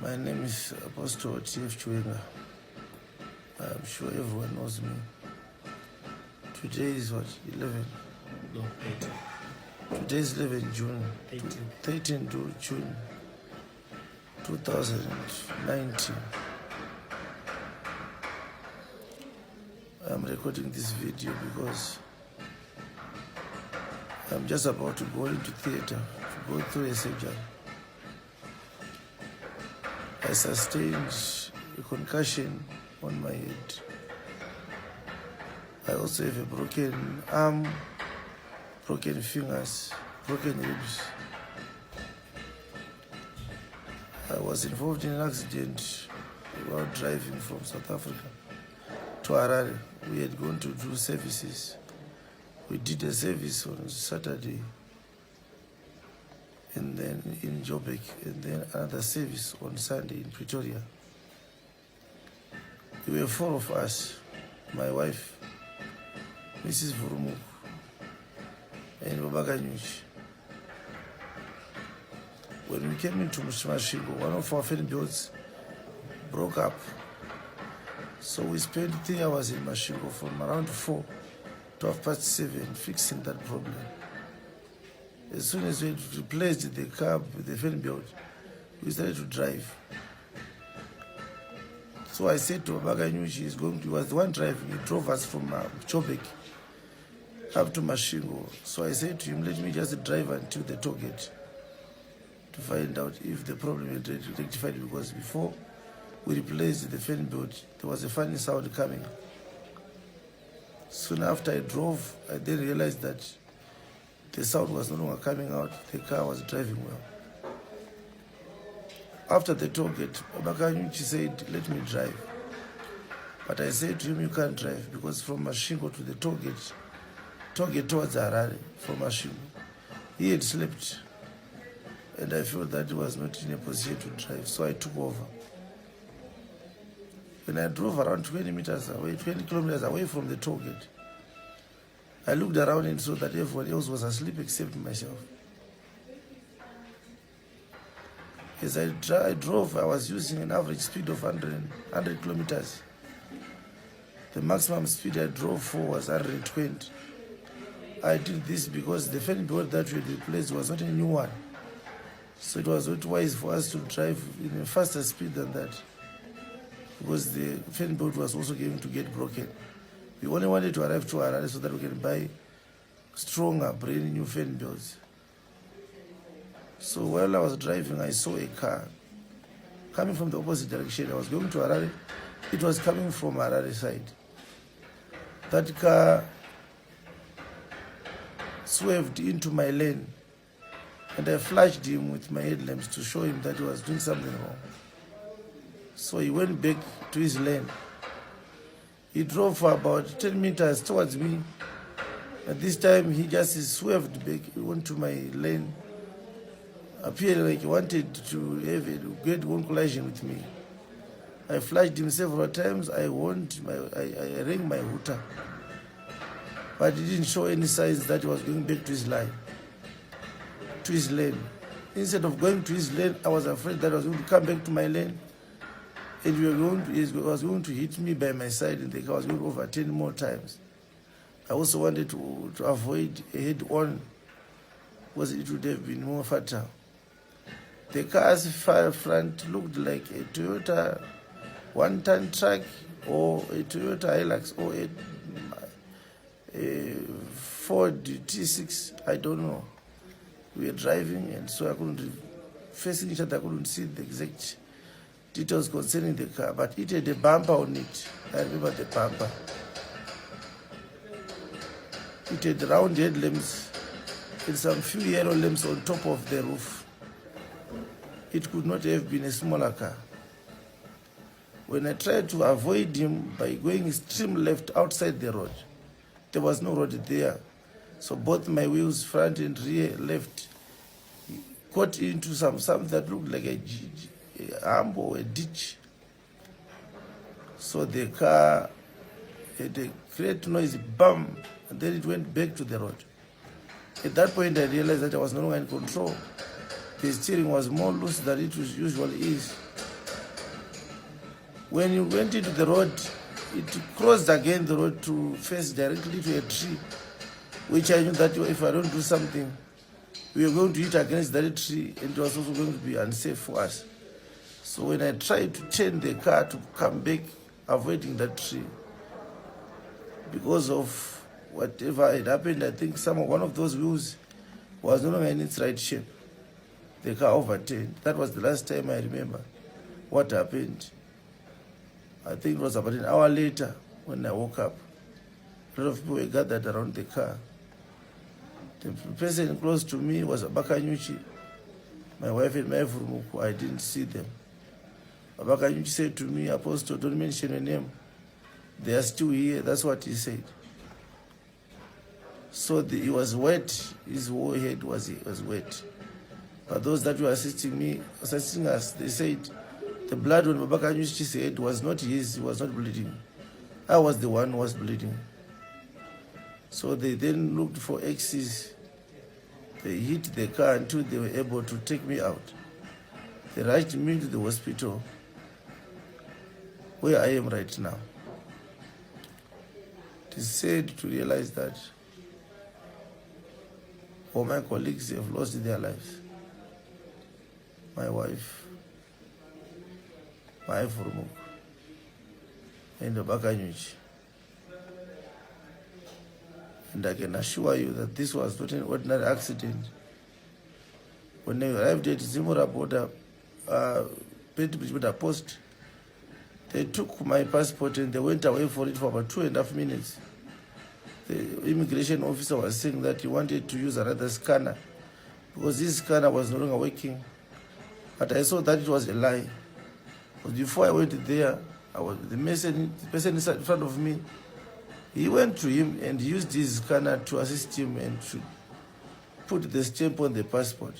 My name is Apostle T.F. Chiwenga. I'm sure everyone knows me. Today is what? 11? No, 18. Today is 11 June. 18. 13 to June 2019. I'm recording this video because I'm just about to go into theater to go through a surgery. I sustained a concussion on my head. I also have a broken arm, broken fingers, broken ribs. I was involved in an accident while driving from South Africa to Harare. We had gone to do services. We did a service on Saturday, and then in Joburg, and then another service on Sunday in Pretoria. There were 4 of us, my wife, Mrs. Vurumuk, and Babaganyuch. When we came into Mashingo, one of our fan builds broke up. So we spent 3 hours in Mashingo from around 4 to 7:30 fixing that problem. As soon as we replaced the car with the fan build, we started to drive. So I said to Babaganyuch, he was the one driving. He drove us from Joburg up to Mashingo. So I said to him, let me just drive until the toll gate to find out if the problem had rectified, because before we replaced the fan build, there was a funny sound coming. Soon after I drove, I then realized that the sound was no longer coming out. The car was driving well. After the toll gate, Babaganyuch said, let me drive. But I said to him, you can't drive, because from Mashingo to the toll gate towards Harare from Mashingo, he had slept. And I felt that he was not in a position to drive, so I took over. When I drove around 20 kilometers away from the toll gate, I looked around and saw that everyone else was asleep except myself. As I drove, I was using an average speed of 100 kilometers. The maximum speed I drove for was 120. I did this because the fan board that we had replaced was not a new one. So it was not wise for us to drive in a faster speed than that, because the fan board was also going to get broken. We only wanted to arrive to Harare so that we can buy stronger, brand new fan builds. So while I was driving, I saw a car coming from the opposite direction. I was going to Harare. It was coming from Harare side. That car swerved into my lane, and I flashed him with my headlamps to show him that he was doing something wrong. So he went back to his lane. He drove for about 10 meters towards me. At this time, he just swerved back onto my lane, appearing like he wanted to have a great collision with me. I flashed him several times. I rang my hooter, but he didn't show any signs that he was going back to his lane. Instead of going to his lane, I was afraid that I was going to come back to my lane, and he was going to hit me by my side, and the car was going to overturn more times. I also wanted to avoid a head-on, because it would have been more fatal. The car's front looked like a Toyota 1-ton truck or a Toyota Hilux or a Ford T6. I don't know. We were driving, and so I couldn't, facing each other, I couldn't see the exact details concerning the car, but it had a bumper on it. I remember the bumper. It had round headlamps and some few yellow lamps on top of the roof. It could not have been a smaller car. When I tried to avoid him by going extreme left outside the road, there was no road there. So both my wheels, front and rear, left, caught into something that looked like a hump or a ditch. So the car had a great noisy bam, and then it went back to the road. At that point, I realized that I was no longer in control. The steering was more loose than it usually is. When you went into the road, it crossed again the road to face directly to a tree, which I knew that if I don't do something, we were going to hit against that tree, and it was also going to be unsafe for us. So when I tried to turn the car to come back, avoiding that tree, because of whatever had happened, I think one of those wheels was no longer in its right shape. The car overturned. That was the last time I remember what happened. I think it was about an hour later when I woke up. A lot of people were gathered around the car. The person close to me was Abakanyuchi. My wife and my Furumuku, I didn't see them. Abakanyuchi said to me, Apostle, don't mention your name. They are still here. That's what he said. So he was wet. His whole head was wet. But those that were assisting us, they said the blood on Babakanyuchi's head was not his. He was not bleeding. I was the one who was bleeding. So they then looked for axes. They hit the car until they were able to take me out. They rushed me to the hospital where I am right now. It is sad to realize that all my colleagues have lost their lives. My wife, my Furumuk, and the Bakanyuchi. And I can assure you that this was not an ordinary accident. When they arrived at Zimura border, post, they took my passport and they went away for it for about 2.5 minutes. The immigration officer was saying that he wanted to use another scanner because this scanner was no longer working. But I saw that it was a lie. But before I went there, the person in front of me, he went to him and used his scanner to assist him and to put the stamp on the passport.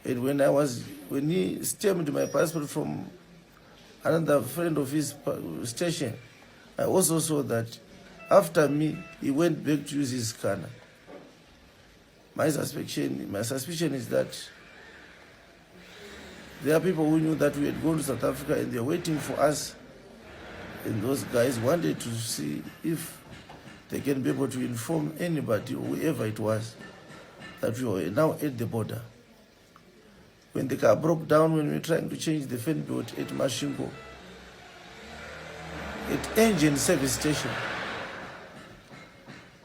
And when he stamped my passport from another friend of his station, I also saw that after me, he went back to use his scanner. My suspicion is that there are people who knew that we had gone to South Africa and they were waiting for us. And those guys wanted to see if they can be able to inform anybody, whoever it was, that we were now at the border. When the car broke down, when we were trying to change the fan belt at Mashingo, at engine service station,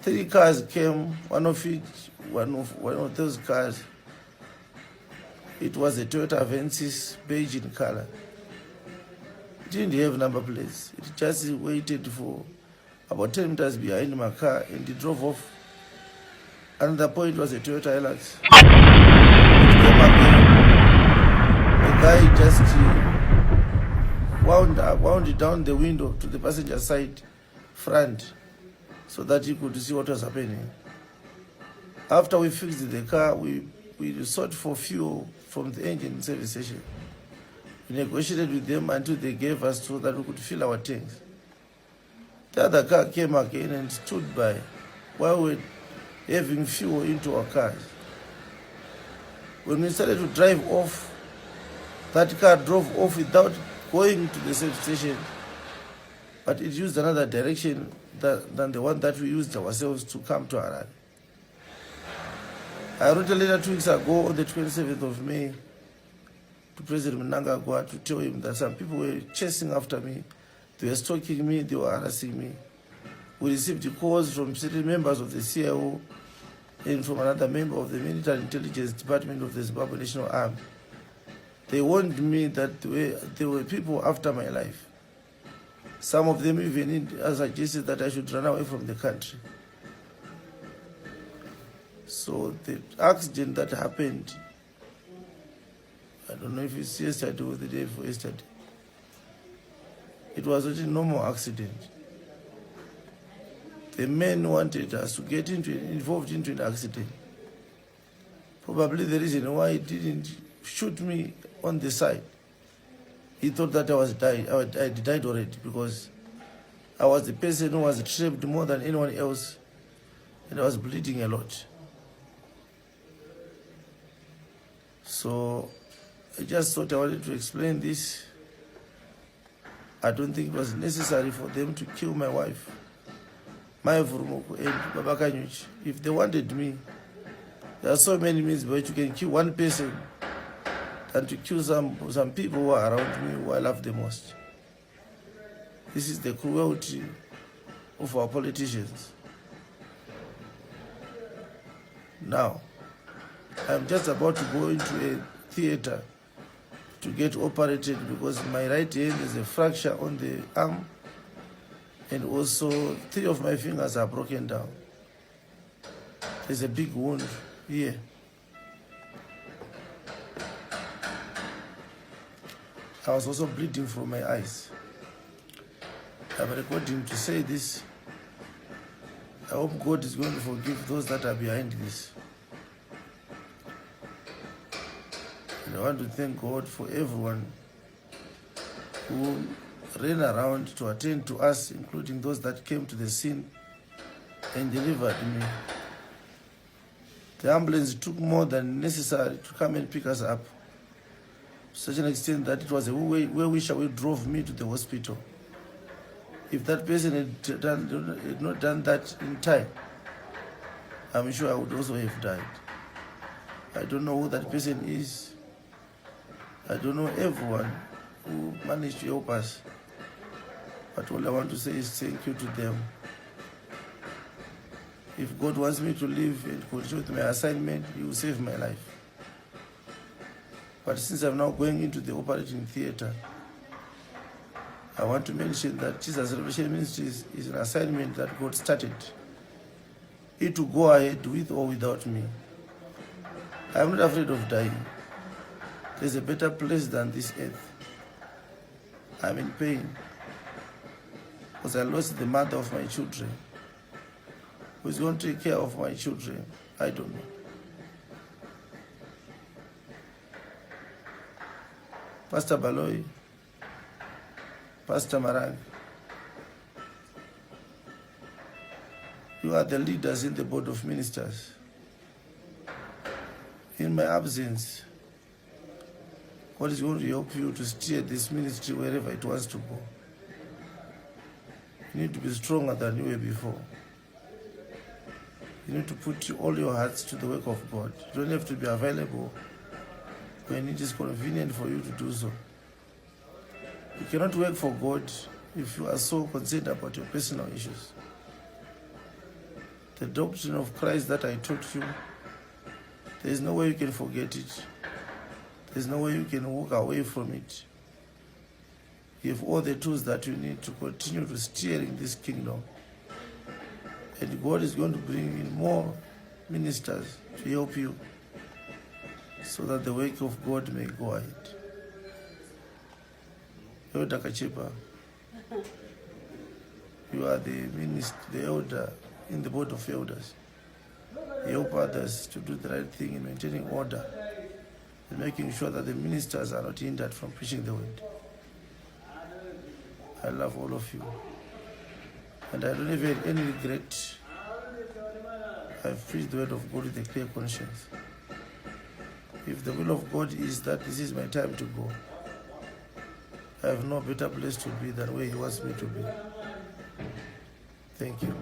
3 cars came, one of those cars, it was a Toyota Avensis, beige in color. It didn't have number plates. It just waited for about 10 meters behind my car and it drove off. Another point was a Toyota Hilux. It came again. The guy just wound down the window to the passenger side front so that he could see what was happening. After we fixed the car, we sought for fuel from the engine service station. We negotiated with them until they gave us so that we could fill our tanks. The other car came again and stood by while we were having fuel into our cars. When we started to drive off, that car drove off without going to the service station, but it used another direction than the one that we used ourselves to come to Harare. I wrote a letter 2 weeks ago on the 27th of May to President Mnangagwa to tell him that some people were chasing after me, they were stalking me, they were harassing me. We received calls from certain members of the CIO and from another member of the Military Intelligence Department of the Zimbabwe National Army. They warned me that there were people after my life. Some of them even suggested that I should run away from the country. So the accident that happened, I don't know if it's yesterday or the day before yesterday, it was not a normal accident. The men wanted us to get involved into an accident. Probably the reason why he didn't shoot me on the side. He thought that I died already because I was the person who was trapped more than anyone else and I was bleeding a lot. So I just thought I wanted to explain this I don't think it was necessary for them to kill my wife, my Vurumuku and Babakanyuch. If they wanted me, there are so many means by which you can kill one person than to kill some people who are around me who I love the most. This is the cruelty of our politicians. Now, I'm just about to go into a theater to get operated because my right hand is a fracture on the arm and also 3 of my fingers are broken down. There's a big wound here. I was also bleeding from my eyes. I'm recording to say this. I hope God is going to forgive those that are behind this. And I want to thank God for everyone who ran around to attend to us, including those that came to the scene and delivered me. The ambulance took more than necessary to come and pick us up, to such an extent that it was a where drove me to the hospital. If that person had not done that in time, I'm sure I would also have died. I don't know who that person is. I don't know everyone who managed to help us. But all I want to say is thank you to them. If God wants me to live and continue with my assignment, He will save my life. But since I'm now going into the operating theater, I want to mention that Jesus Revelation Ministries is an assignment that God started. It will go ahead with or without me. I'm not afraid of dying. There's a better place than this earth. I'm in pain because I lost the mother of my children. Who's going to take care of my children? I don't know. Pastor Baloy, Pastor Marang, you are the leaders in the board of ministers. In my absence, God is going to help you to steer this ministry wherever it wants to go. You need to be stronger than you were before. You need to put all your hearts to the work of God. You don't have to be available when it is convenient for you to do so. You cannot work for God if you are so concerned about your personal issues. The doctrine of Christ that I taught you, there is no way you can forget it. There is no way you can walk away from it. You have all the tools that you need to continue to steer in this kingdom. And God is going to bring in more ministers to help you so that the work of God may go ahead. Elder Kachepa, you are the minister, the elder in the board of elders. You help others to do the right thing in maintaining order and making sure that the ministers are not hindered from preaching the word. I love all of you. And I don't have any regret. I've preached the word of God with a clear conscience. If the will of God is that this is my time to go, I have no better place to be than where He wants me to be. Thank you.